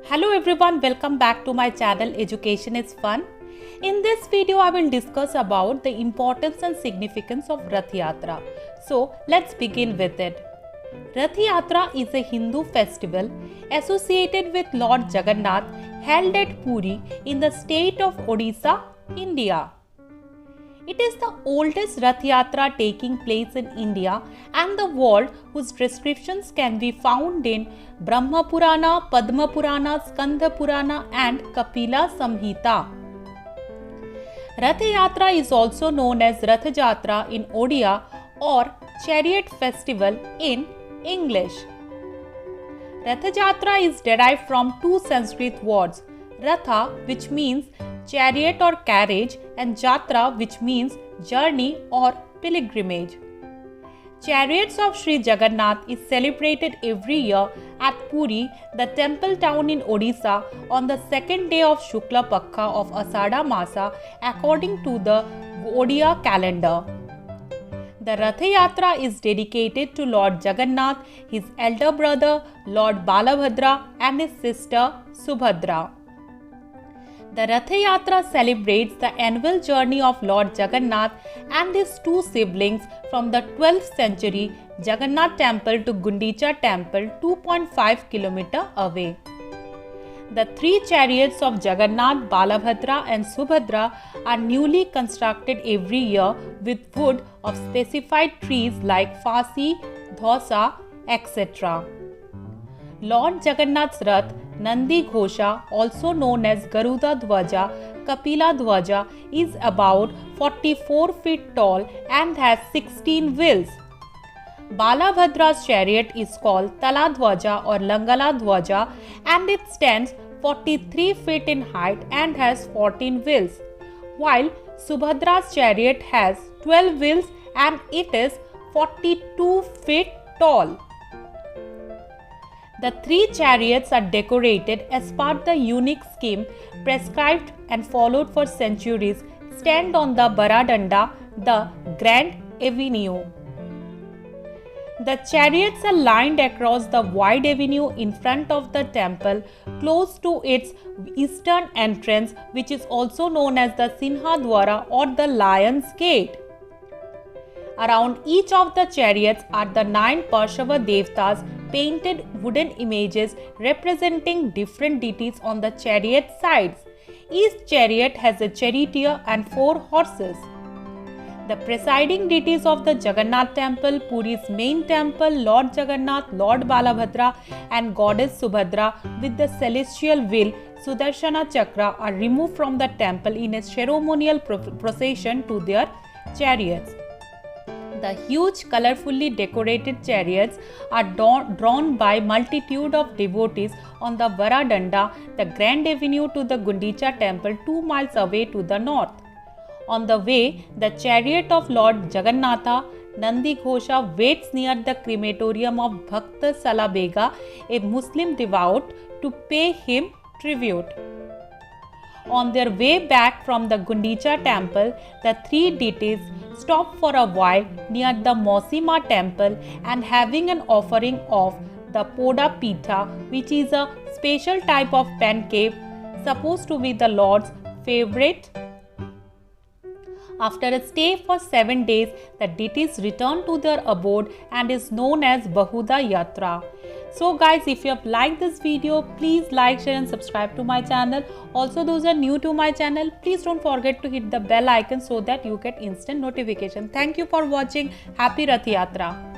Hello everyone, welcome back to my channel Education is Fun. In this video, I will discuss about the importance and significance of Rath Yatra. So let's begin with it. Rath Yatra is a Hindu festival associated with Lord Jagannath held at Puri in the state of Odisha, India. It is the oldest Rath Yatra taking place in India and the world, whose descriptions can be found in Brahma Purana, Padma Purana, Skanda Purana and Kapila Samhita. Rath Yatra is also known as Rath Jatra in Odia or Chariot Festival in English. Rath Jatra is derived from two Sanskrit words, Ratha, which means chariot or carriage, and Jatra, which means journey or pilgrimage. Chariots of Sri Jagannath is celebrated every year at Puri, the temple town in Odisha, on the second day of Shukla Pakha of Asadha Masa according to the Odia calendar. The Rath Yatra is dedicated to Lord Jagannath, his elder brother Lord Balabhadra and his sister Subhadra. The Rath Yatra celebrates the annual journey of Lord Jagannath and his two siblings from the 12th century Jagannath temple to Gundicha temple 2.5 km away. The three chariots of Jagannath, Balabhadra and Subhadra are newly constructed every year with wood of specified trees like Fasi, Dhausa, etc. Lord Jagannath's Rath, Nandi Ghosha, also known as Garuda Dhwaja, Kapila Dhwaja, is about 44 feet tall and has 16 wheels. Balabhadra's chariot is called Tala Dhwaja or Langala Dhwaja and it stands 43 feet in height and has 14 wheels, while Subhadra's chariot has 12 wheels and it is 42 feet tall. The three chariots are decorated as part of the unique scheme prescribed and followed for centuries, stand on the Baradanda, the Grand Avenue. The chariots are lined across the wide avenue in front of the temple, close to its eastern entrance, which is also known as the Sinha Dwara or the Lion's Gate. Around each of the chariots are the 9 Parshava Devtas, painted wooden images representing different deities on the chariot sides. Each chariot has a charioteer and 4 horses. The presiding deities of the Jagannath temple, Puri's main temple, Lord Jagannath, Lord Balabhadra and Goddess Subhadra with the celestial wheel Sudarshana Chakra are removed from the temple in a ceremonial procession to their chariots. The huge colorfully decorated chariots are drawn by multitude of devotees on the Varadanda, the Grand Avenue to the Gundicha temple 2 miles away to the north. On the way, the chariot of Lord Jagannatha, Nandi Ghosha, waits near the crematorium of Bhakta Salabega, a Muslim devout, to pay him tribute. On their way back from the Gundicha temple, the three deities stop for a while near the Mosima temple and having an offering of the Poda Pitha, which is a special type of pancake supposed to be the Lord's favorite. After a stay for 7 days, the deities return to their abode and is known as Bahuda Yatra. So guys, if you have liked this video, please like, share and subscribe to my channel. Also, those are new to my channel, please don't forget to hit the bell icon so that you get instant notification. Thank you for watching. Happy Rath Yatra.